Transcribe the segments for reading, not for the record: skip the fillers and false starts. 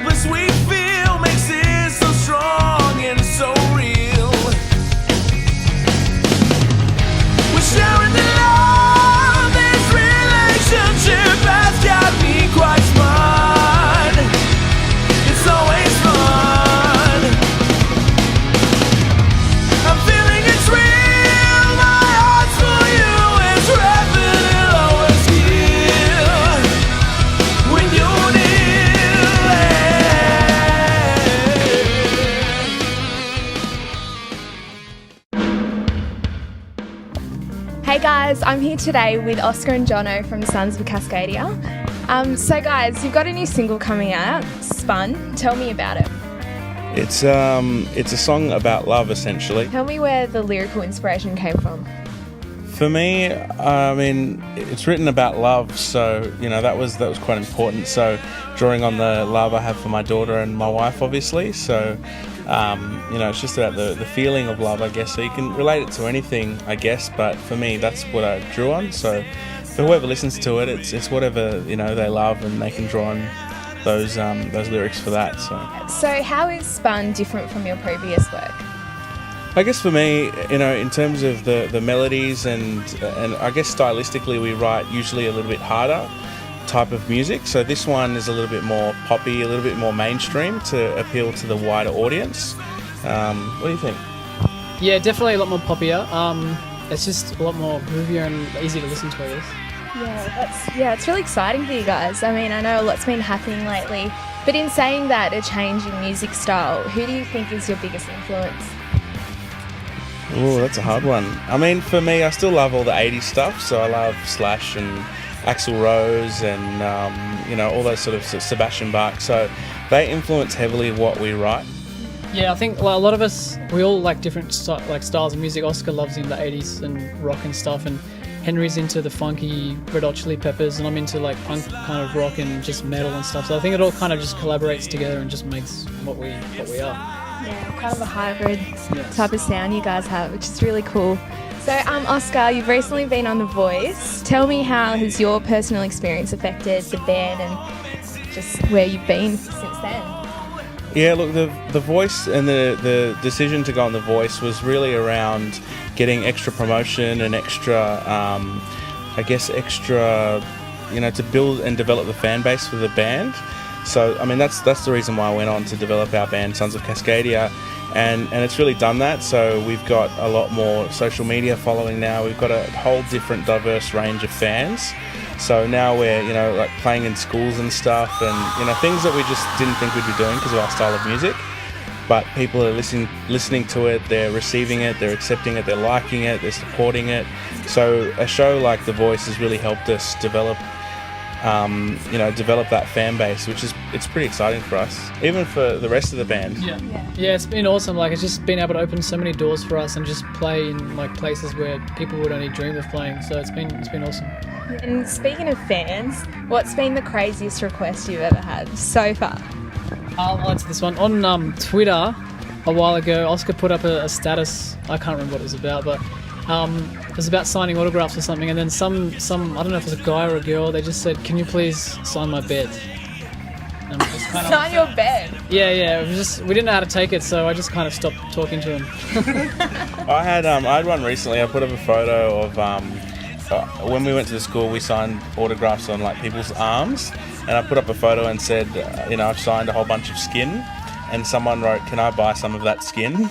hopeless we feel makes it so strong and so real. We're sharing the love, this relationship has got me quite smart. It's always fun. I'm feeling it's real. My heart's for you. It's rapping, it'll always heal when you're near. Hey guys, I'm here today with Oscar and Jono from Sons of Cascadia. So guys, you've got a new single coming out, Spun. Tell me about it. It's a song about love, essentially. Tell me where the lyrical inspiration came from. For me, I mean, it's written about love, so that was quite important. So, drawing on the love I have for my daughter and my wife, obviously. So, it's just about the feeling of love, I guess. So you can relate it to anything, I guess. But for me, that's what I drew on. So, for whoever listens to it, it's whatever they love, and they can draw on those lyrics for that. So how is Spun different from your previous work? I guess for me, in terms of the melodies and I guess stylistically we write usually a little bit harder type of music. So this one is a little bit more poppy, a little bit more mainstream to appeal to the wider audience. What do you think? Yeah, definitely a lot more poppier. It's just a lot more groovier and easy to listen to, I guess. It's really exciting for you guys. I mean, I know a lot's been happening lately, but in saying that, a change in music style, who do you think is your biggest influence? Oh, that's a hard one. I mean, for me, I still love all the 80s stuff, so I love Slash and Axl Rose and, all those sort of Sebastian Bach, so they influence heavily what we write. Yeah, I think a lot of us, we all like different styles of music. Oscar loves in the 80s and rock and stuff, and Henry's into the funky Red Hot Chili Peppers, and I'm into like punk kind of rock and just metal and stuff. So I think it all kind of just collaborates together and just makes what we are. Yeah, kind of a hybrid type of sound you guys have, which is really cool. So, Oscar, you've recently been on The Voice. Tell me, how has your personal experience affected the band and just where you've been since then? Yeah, look, the Voice and the decision to go on The Voice was really around getting extra promotion and extra, to build and develop the fan base for the band. So, I mean, that's the reason why I went on to develop our band, Sons of Cascadia, and it's really done that. So we've got a lot more social media following now. We've got a whole different, diverse range of fans. So now we're, like playing in schools and stuff, and things that we just didn't think we'd be doing because of our style of music. But people are listening to it, they're receiving it, they're accepting it, they're liking it, they're supporting it. So a show like The Voice has really helped us develop that fan base, it's pretty exciting for us, even for the rest of the band. Yeah, it's been awesome. Like, it's just been able to open so many doors for us and just play in like places where people would only dream of playing. So it's been awesome. And speaking of fans, what's been the craziest request you've ever had so far? I'll answer this one. On Twitter a while ago, Oscar put up a status. I can't remember what it was about, but it was about signing autographs or something, and then some I don't know if it was a guy or a girl, they just said, "Can you please sign my bed?" And we just kind of Sign your bed? Yeah, we didn't know how to take it, so I just kind of stopped talking to him. I had one recently. I put up a photo of when we went to the school, we signed autographs on like people's arms, and I put up a photo and said, I've signed a whole bunch of skin, and someone wrote, "Can I buy some of that skin?"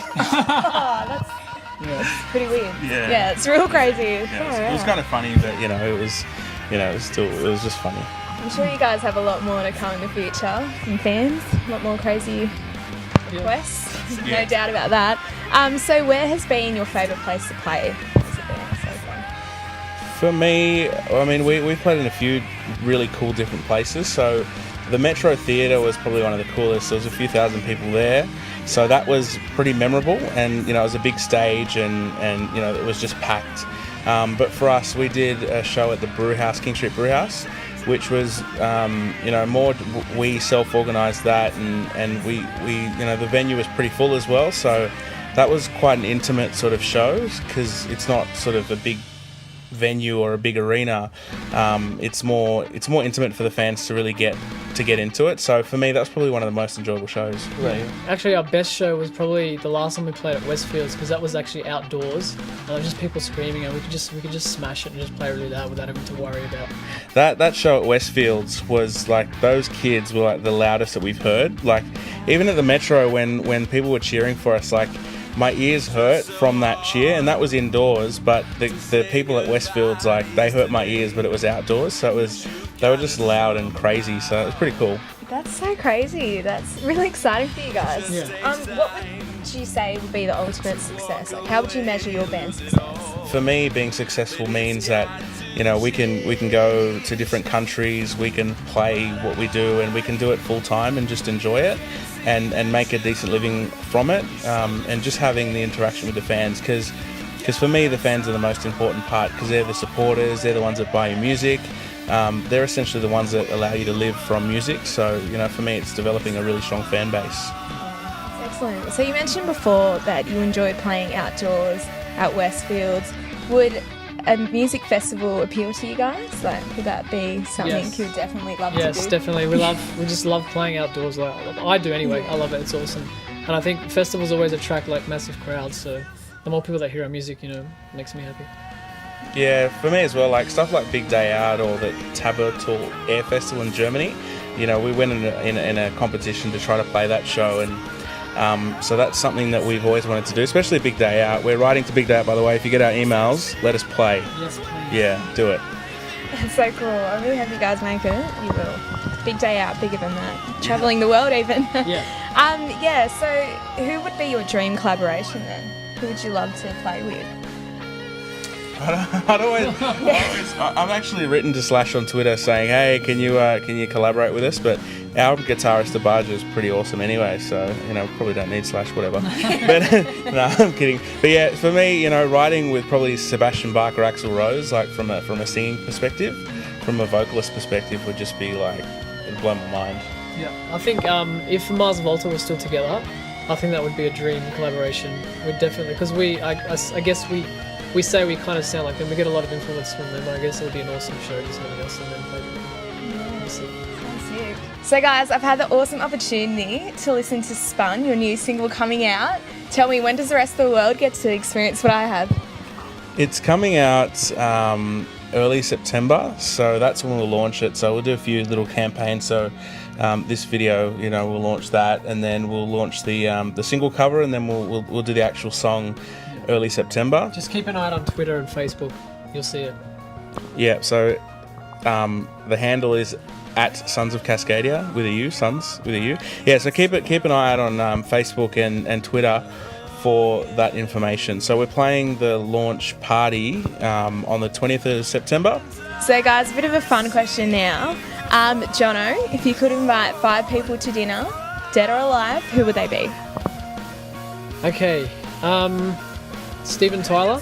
It's pretty weird. Yeah, it's real crazy. Yeah, it was kind of funny, but it was just funny. I'm sure you guys have a lot more to come in the future from fans, a lot more crazy requests, no doubt about that. So where has been your favourite place to play as a band so far? For me, I mean, we've played in a few really cool different places. So the Metro Theatre was probably one of the coolest. There was a few thousand people there. So that was pretty memorable, and it was a big stage, and it was just packed. But for us, we did a show at the Brewhouse, King Street Brewhouse, which was more, we self-organised that, and we the venue was pretty full as well. So that was quite an intimate sort of show, because it's not sort of a big venue or a big arena. It's more intimate for the fans to really get to get into it. So for me, that's probably one of the most enjoyable shows. Actually, our best show was probably the last time we played at Westfields, because that was actually outdoors. And there was just people screaming, and we could just smash it and just play really loud without having to worry about. That show at Westfields was like, those kids were like the loudest that we've heard. Like even at the Metro, when people were cheering for us, like my ears hurt from that cheer, and that was indoors. But the people at Westfields, like they hurt my ears, but it was outdoors, so they were just loud and crazy. So it was pretty cool. That's so crazy. That's really exciting for you guys. Yeah. What would you say would be the ultimate success? Like, how would you measure your band's success? For me, being successful means that, you know, we can go to different countries, we can play what we do, and we can do it full time and just enjoy it and make a decent living from it, and just having the interaction with the fans, because for me the fans are the most important part, because they're the supporters, they're the ones that buy your music, they're essentially the ones that allow you to live from music. So, you know, for me it's developing a really strong fan base. Excellent. So you mentioned before that you enjoyed playing outdoors at Westfields. Would a music festival appeal to you guys? Like, would that be something Yes. you would definitely love to do? Yes, definitely. We just love playing outdoors. Like I do anyway. I love it. It's awesome. And I think festivals always attract like massive crowds. So the more people that hear our music, you know, makes me happy. Yeah, for me as well, like stuff like Big Day Out or the Tabertal Air Festival in Germany, you know, we went in a competition to try to play that show, and so that's something that we've always wanted to do, especially Big Day Out. We're writing to Big Day Out, by the way. If you get our emails, let us play. Yes, please. Yeah, do it. It's so cool. I really hope you guys make it. You will. Big day out, bigger than that. Travelling the world even. Yeah. Yeah, so who would be your dream collaboration then? Who would you love to play with? I've actually written to Slash on Twitter saying, hey, can you collaborate with us? But our guitarist Abaja is pretty awesome anyway, so, you know, probably don't need Slash, whatever. But no, I'm kidding. But yeah, for me, you know, writing with probably Sebastian Bach or Axl Rose, like from a singing perspective, from a vocalist perspective, would just be like, it'd blow my mind. Yeah. I think if Mars Volta was still together, I think that would be a dream collaboration. We'd definitely, because I guess we say we kind of sound like them. We get a lot of influence from them. I guess it would be an awesome show just having us and them play music. Sick. So guys, I've had the awesome opportunity to listen to Spun, your new single coming out. Tell me, when does the rest of the world get to experience what I have? It's coming out early September, so that's when we'll launch it. So we'll do a few little campaigns. So this video, you know, we'll launch that, and then we'll launch the single cover, and then we'll do the actual song early September. Just keep an eye out on Twitter and Facebook. You'll see it. Yeah. So the handle is at Sons of Cascadia with a U, Sons with a U. Yeah. So keep an eye out on Facebook and Twitter for that information. So we're playing the launch party on the 20th of September. So guys, a bit of a fun question now. Jono, if you could invite 5 people to dinner, dead or alive, who would they be? Okay. Steven Tyler,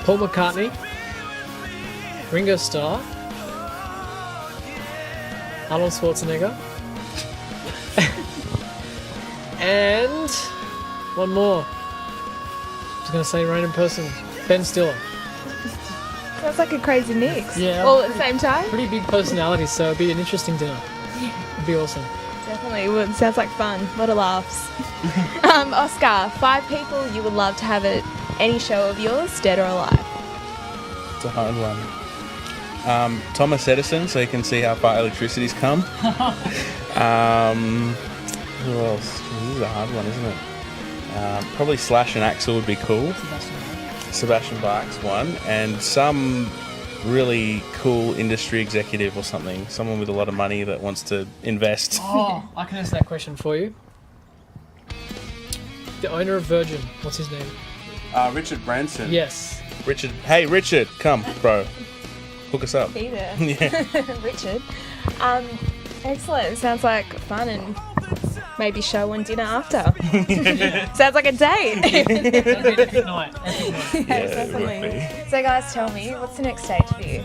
Paul McCartney, Ringo Starr, Arnold Schwarzenegger, and one more. Just gonna say random person, Ben Stiller. Sounds like a crazy mix. Yeah. All at the same time? Pretty big personalities, so it'd be an interesting dinner. It'd be awesome. Definitely would. Sounds like fun. A lot of laughs. Oscar, 5 people you would love to have at any show of yours, dead or alive. It's a hard one. Thomas Edison, so you can see how far electricity's come. Who else? This is a hard one, isn't it? Probably Slash and Axl would be cool. Sebastian Bach's one, and some really cool industry executive or something. Someone with a lot of money that wants to invest. Oh, I can answer that question for you. The owner of Virgin, what's his name? Richard Branson. Yes. Richard. Hey, Richard, come, bro. Hook us up. Be there. Yeah. Richard. Excellent. Sounds like fun, and maybe show and dinner after. Sounds like a date. That'd be an epic night. Definitely. So guys, tell me, what's the next stage for you?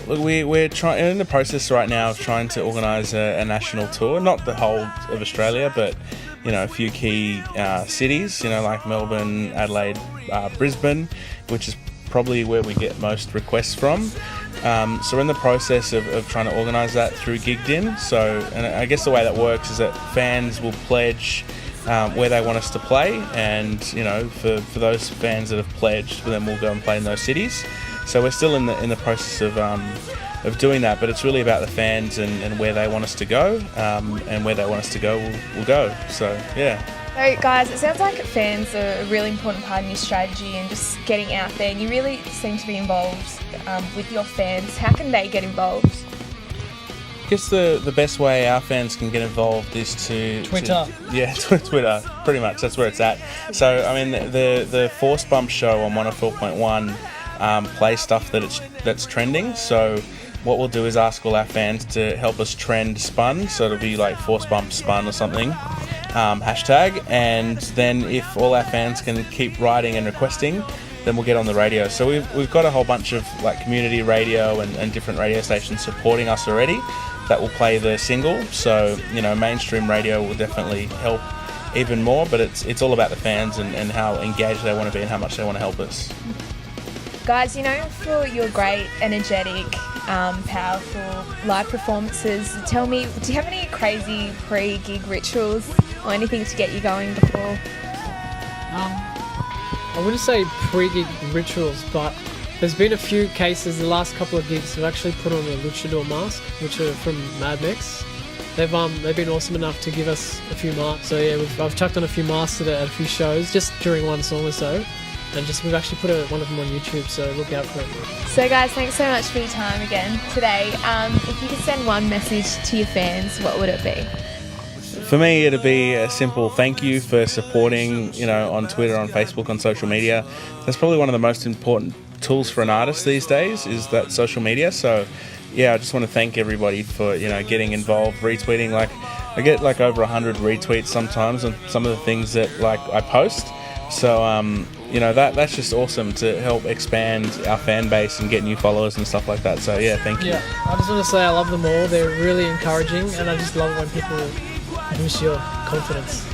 Look, we're in the process right now of trying to organise a national tour. Not the whole of Australia, but, you know, a few key cities, you know, like Melbourne, Adelaide, Brisbane, which is probably where we get most requests from. So we're in the process of trying to organise that through Gigged In. So, and I guess the way that works is that fans will pledge where they want us to play, and for those fans that have pledged, then we'll go and play in those cities. So we're still in the process of doing that, but it's really about the fans and where they want us to go, and where they want us to go, we'll go. So yeah. So guys, it sounds like fans are a really important part of your strategy and just getting out there, and you really seem to be involved with your fans. How can they get involved? I guess the best way our fans can get involved is to Twitter. Twitter, pretty much. That's where it's at. So, I mean, the Force Bump show on 104.1 plays stuff that's trending. So what we'll do is ask all our fans to help us trend Spun. So it'll be like Force Bump Spun or something, hashtag. And then if all our fans can keep writing and requesting, then we'll get on the radio. So we've got a whole bunch of like community radio and different radio stations supporting us already that will play the single. So mainstream radio will definitely help even more, but it's all about the fans and how engaged they want to be and how much they want to help us. Guys, for your great, energetic, powerful live performances, tell me, do you have any crazy pre-gig rituals or anything to get you going before? I wouldn't say pre-gig rituals, but there's been a few cases the last couple of gigs who've actually put on a luchador mask, which are from Mad Mix. They've been awesome enough to give us a few masks. So yeah, I've chucked on a few masks at a few shows just during one song or so, and we've actually put one of them on YouTube. So look out for it. So guys, thanks so much for your time again today. If you could send one message to your fans, what would it be? For me, it'd be a simple thank you for supporting, on Twitter, on Facebook, on social media. That's probably one of the most important tools for an artist these days, is that social media. So yeah, I just want to thank everybody for getting involved, retweeting. Like I get like over 100 retweets sometimes on some of the things that like I post. So that's just awesome to help expand our fan base and get new followers and stuff like that. So yeah, thank you. Yeah, I just want to say I love them all. They're really encouraging, and I just love it when people boost your confidence,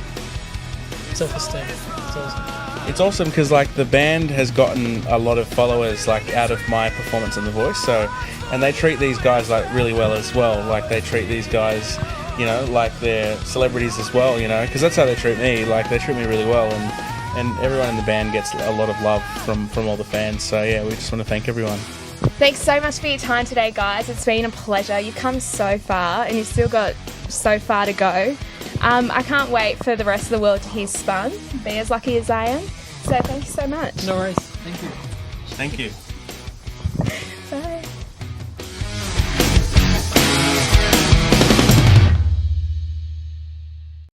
self-esteem. It's awesome. It's awesome because like the band has gotten a lot of followers like out of my performance on The Voice. So, and they treat these guys like really well as well. Like they treat these guys, like they're celebrities as well. Because that's how they treat me. Like they treat me really well, and everyone in the band gets a lot of love from all the fans. So yeah, we just want to thank everyone. Thanks so much for your time today, guys. It's been a pleasure. You've come so far, and you've still got so far to go. I can't wait for the rest of the world to hear Spun. Be as lucky as I am. So thank you so much. No worries. Thank you. Thank you.